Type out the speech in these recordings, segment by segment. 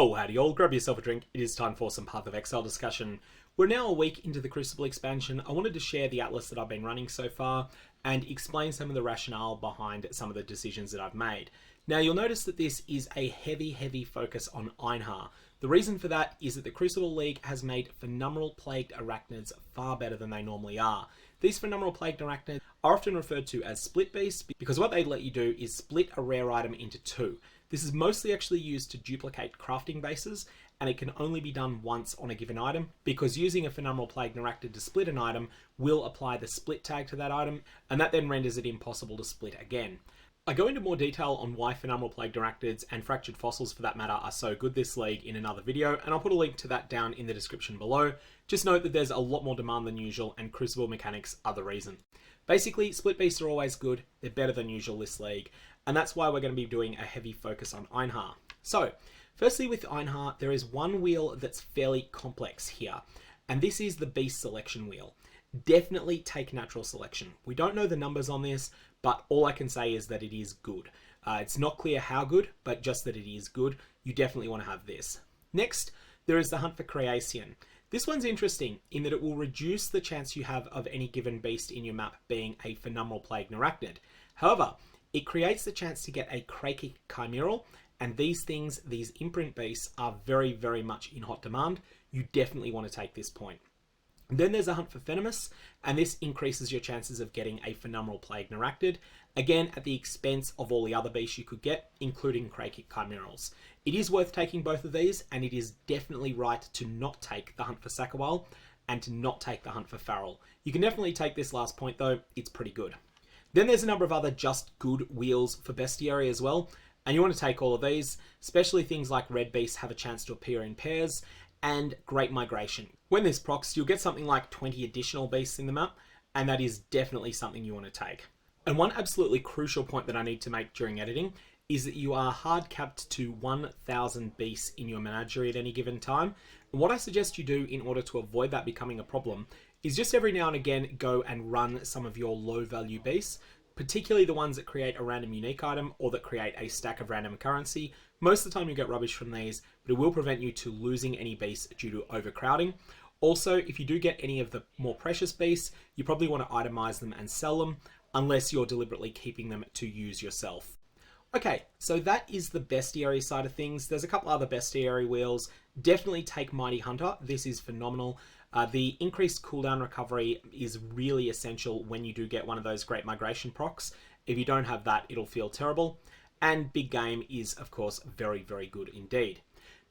Oh, howdy all, grab yourself a drink. It is time for some Path of Exile discussion. We're now a week into the Crucible expansion. I wanted to share the atlas that I've been running so far and explain some of the rationale behind some of the decisions that I've made. Now you'll notice that this is a heavy focus on Einhar. The reason for that is that the Crucible League has made Fenumral Plagued Arachnids far better than they normally are. These Fenumral Plagued Arachnids are often referred to as split beasts because what they let you do is split a rare item into two. This is mostly actually used to duplicate crafting bases, and it can only be done once on a given item, because using a Fenumral Plagued Arachnid to split an item will apply the split tag to that item, and that then renders it impossible to split again. I go into more detail on why Fenumral Plagued Arachnids and Fractured Fossils for that matter are so good this league in another video, and I'll put a link to that down in the description below. Just note that there's a lot more demand than usual, and Crucible mechanics are the reason. Basically, split beasts are always good, they're better than usual this league, and that's why we're going to be doing a heavy focus on Einhar. So, firstly with Einhar, there is one wheel that's fairly complex here, and this is the beast selection wheel. Definitely take natural selection. We don't know the numbers on this, but all I can say is that it is good. It's not clear how good, but just that it is good. You definitely want to have this. Next, there is the hunt for creation. This one's interesting in that it will reduce the chance you have of any given beast in your map being a Fenumral Plagued Arachnid. However, it creates the chance to get a Krakic Chimeral, and these things, these imprint beasts, are very much in hot demand. You definitely want to take this point. Then there's a hunt for Venomous, and this increases your chances of getting a Fenumral Plagued Arachnid, again at the expense of all the other beasts you could get, including Krakic Chimerals. It is worth taking both of these, and it is definitely right to not take the hunt for Sakawal and to not take the hunt for Farrell. You can definitely take this last point though, it's pretty good. Then there's a number of other just good wheels for Bestiary as well, and you want to take all of these, especially things like red beasts have a chance to appear in pairs, and Great Migration. When this procs, you'll get something like 20 additional beasts in the map, and that is definitely something you want to take. And one absolutely crucial point that I need to make during editing is that you are hard capped to 1,000 beasts in your menagerie at any given time. And what I suggest you do in order to avoid that becoming a problem is just every now and again go and run some of your low value beasts, particularly the ones that create a random unique item or that create a stack of random currency. Most of the time you get rubbish from these, but it will prevent you to losing any beasts due to overcrowding. Also, if you do get any of the more precious beasts, you probably want to itemize them and sell them, unless you're deliberately keeping them to use yourself. Okay, so that is the Bestiary side of things. There's a couple other Bestiary wheels. Definitely take Mighty Hunter. This is phenomenal. The increased cooldown recovery is really essential when you do get one of those Great Migration procs. If you don't have that, it'll feel terrible. And Big Game is, of course, very good indeed.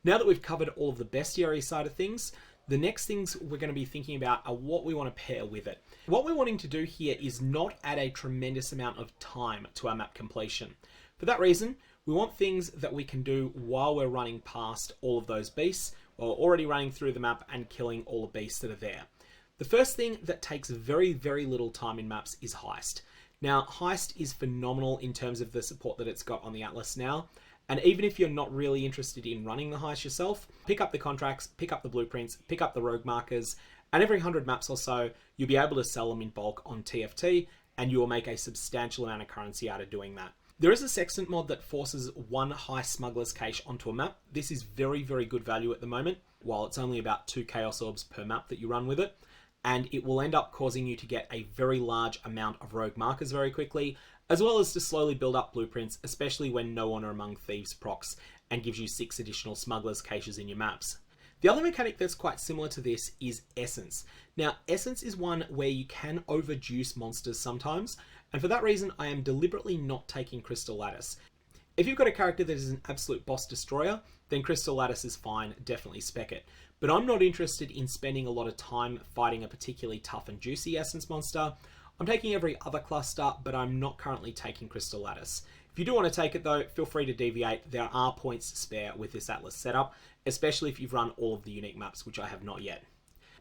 Now that we've covered all of the Bestiary side of things, the next things we're going to be thinking about are what we want to pair with it. What we're wanting to do here is not add a tremendous amount of time to our map completion. For that reason, we want things that we can do while we're running past all of those beasts, while already running through the map and killing all the beasts that are there. The first thing that takes very little time in maps is Heist. Now, Heist is phenomenal in terms of the support that it's got on the Atlas now, and even if you're not really interested in running the Heist yourself, pick up the contracts, pick up the blueprints, pick up the rogue markers, and every 100 maps or so, you'll be able to sell them in bulk on TFT, and you will make a substantial amount of currency out of doing that. There is a Sextant mod that forces one Heist Smuggler's Cache onto a map. This is very good value at the moment, while it's only about 2 Chaos Orbs per map that you run with it, and it will end up causing you to get a very large amount of rogue markers very quickly, as well as to slowly build up blueprints, especially when No Honor Among Thieves procs and gives you 6 additional Smuggler's Caches in your maps. The other mechanic that's quite similar to this is Essence. Now, Essence is one where you can overjuice monsters sometimes, and for that reason I am deliberately not taking Crystal Lattice. If you've got a character that is an absolute boss destroyer, then Crystal Lattice is fine, definitely spec it. But I'm not interested in spending a lot of time fighting a particularly tough and juicy Essence monster. I'm taking every other cluster, but I'm not currently taking Crystal Lattice. If you do want to take it though, feel free to deviate. There are points to spare with this Atlas setup, especially if you've run all of the unique maps, which I have not yet.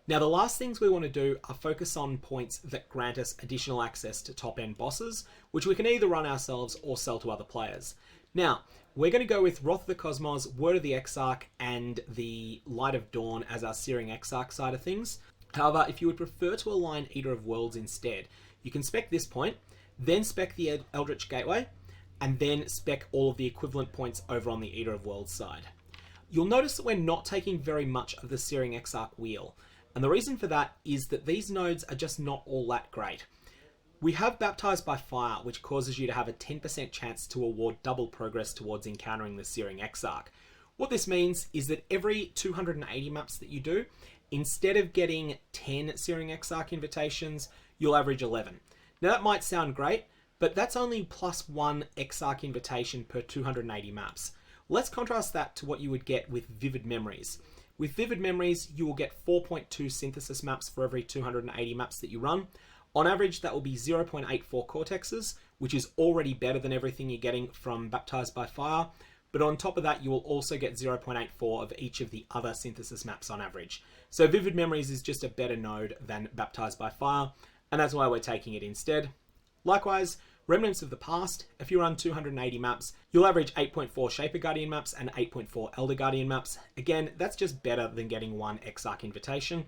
Now, the last things we want to do are focus on points that grant us additional access to top-end bosses, which we can either run ourselves or sell to other players. Now, we're going to go with Wrath of the Cosmos, Word of the Exarch, and the Light of Dawn as our Searing Exarch side of things. However, if you would prefer to align Eater of Worlds instead, you can spec this point, then spec the Eldritch Gateway, and then spec all of the equivalent points over on the Eater of Worlds side. you'll notice that we're not taking very much of the Searing Exarch wheel. And the reason for that is that these nodes are just not all that great. We have Baptized by Fire, which causes you to have a 10% chance to award double progress towards encountering the Searing Exarch. What this means is that every 280 maps that you do, instead of getting 10 Searing Exarch invitations, you'll average 11. Now that might sound great, but that's only plus 1 Exarch invitation per 280 maps. Let's contrast that to what you would get with Vivid Memories. With Vivid Memories, you will get 4.2 synthesis maps for every 280 maps that you run. On average, that will be 0.84 cortexes, which is already better than everything you're getting from Baptized by Fire. But on top of that, you will also get 0.84 of each of the other synthesis maps on average. So Vivid Memories is just a better node than Baptized by Fire, and that's why we're taking it instead. Likewise, Remnants of the Past, if you run 280 maps, you'll average 8.4 Shaper Guardian maps and 8.4 Elder Guardian maps. Again, that's just better than getting 1 Exarch invitation.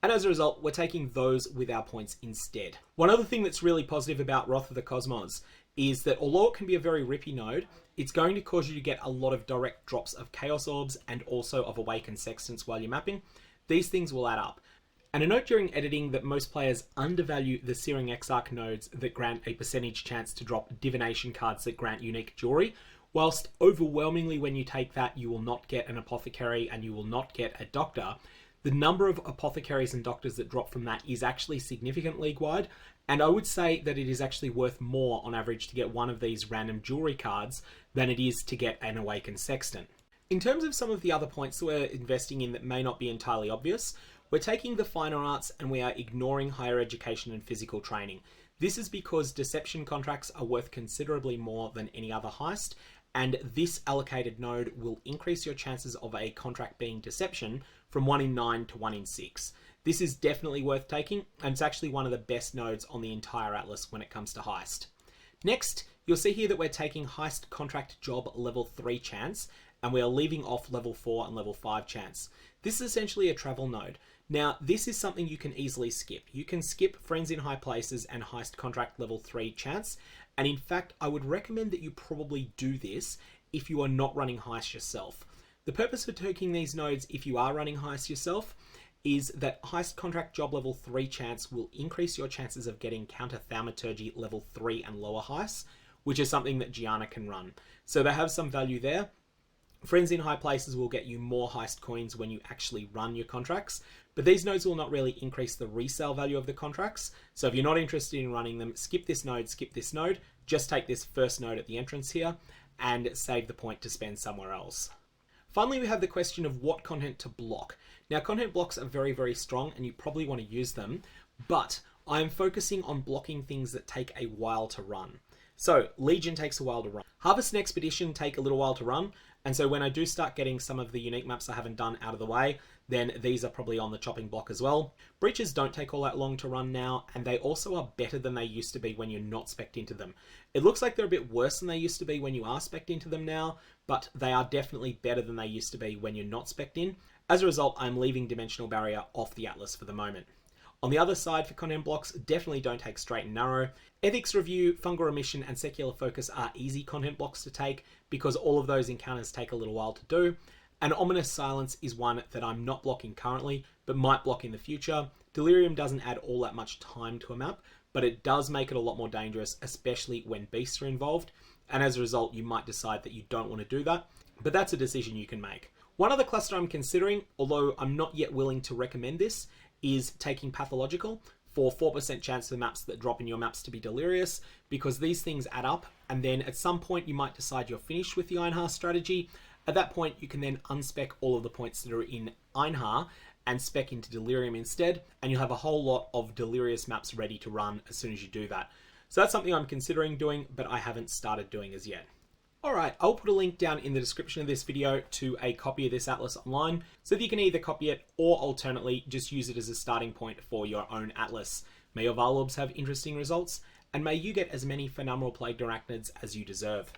And as a result, we're taking those with our points instead. One other thing that's really positive about Wrath of the Cosmos is that although it can be a very rippy node, it's going to cause you to get a lot of direct drops of Chaos Orbs and also of Awakened Sextants while you're mapping. These things will add up. And a note during editing that most players undervalue the Searing Exarch nodes that grant a percentage chance to drop divination cards that grant unique jewelry, whilst overwhelmingly when you take that you will not get an apothecary and you will not get a doctor. The number of apothecaries and doctors that drop from that is actually significant league-wide, and I would say that it is actually worth more on average to get one of these random jewelry cards than it is to get an Awakened Sextant. In terms of some of the other points that we're investing in that may not be entirely obvious, we're taking the finer arts and we are ignoring higher education and physical training. This is because deception contracts are worth considerably more than any other heist, and this allocated node will increase your chances of a contract being deception from 1 in 9 to 1 in 6. This is definitely worth taking, and it's actually one of the best nodes on the entire atlas when it comes to heist. Next, you'll see here that we're taking heist contract job level 3 chance, and we are leaving off level 4 and level 5 chance. This is essentially a travel node. Now, this is something you can easily skip. You can skip Friends in High Places and heist contract level 3 chance, and in fact, I would recommend that you probably do this if you are not running heist yourself. The purpose for taking these nodes if you are running heist yourself is that heist contract job level 3 chance will increase your chances of getting counter thaumaturgy level 3 and lower heists, which is something that Gianna can run. So they have some value there. Friends in High Places will get you more heist coins when you actually run your contracts, but these nodes will not really increase the resale value of the contracts. So if you're not interested in running them, skip this node, just take this first node at the entrance here and save the point to spend somewhere else. Finally, we have the question of what content to block. Now, content blocks are very, very strong and you probably want to use them, but I'm focusing on blocking things that take a while to run. So Legion takes a while to run. Harvest and Expedition take a little while to run, and so when I do start getting some of the unique maps I haven't done out of the way, then these are probably on the chopping block as well. Breaches don't take all that long to run now, and they also are better than they used to be when you're not spec'd into them. It looks like they're a bit worse than they used to be when you are spec'd into them now, but they are definitely better than they used to be when you're not spec'd in. As a result, I'm leaving Dimensional Barrier off the Atlas for the moment. On the other side for content blocks, definitely don't take Straight and Narrow. Ethics Review, Fungal Remission, and Secular Focus are easy content blocks to take because all of those encounters take a little while to do. And Ominous Silence is one that I'm not blocking currently, but might block in the future. Delirium doesn't add all that much time to a map, but it does make it a lot more dangerous, especially when beasts are involved. And as a result, you might decide that you don't want to do that, but that's a decision you can make. One other cluster I'm considering, although I'm not yet willing to recommend this, is taking Pathological for 4% chance of the maps that drop in your maps to be Delirious, because these things add up, and then at some point you might decide you're finished with the Einhar strategy. At that point, you can then unspec all of the points that are in Einhar and spec into Delirium instead, and you'll have a whole lot of Delirious maps ready to run as soon as you do that. So that's something I'm considering doing, but I haven't started doing as yet. Alright, I'll put a link down in the description of this video to a copy of this atlas online, so that you can either copy it or alternately just use it as a starting point for your own atlas. May your Varlorbs have interesting results, and may you get as many Fenumral Plagued Arachnids as you deserve.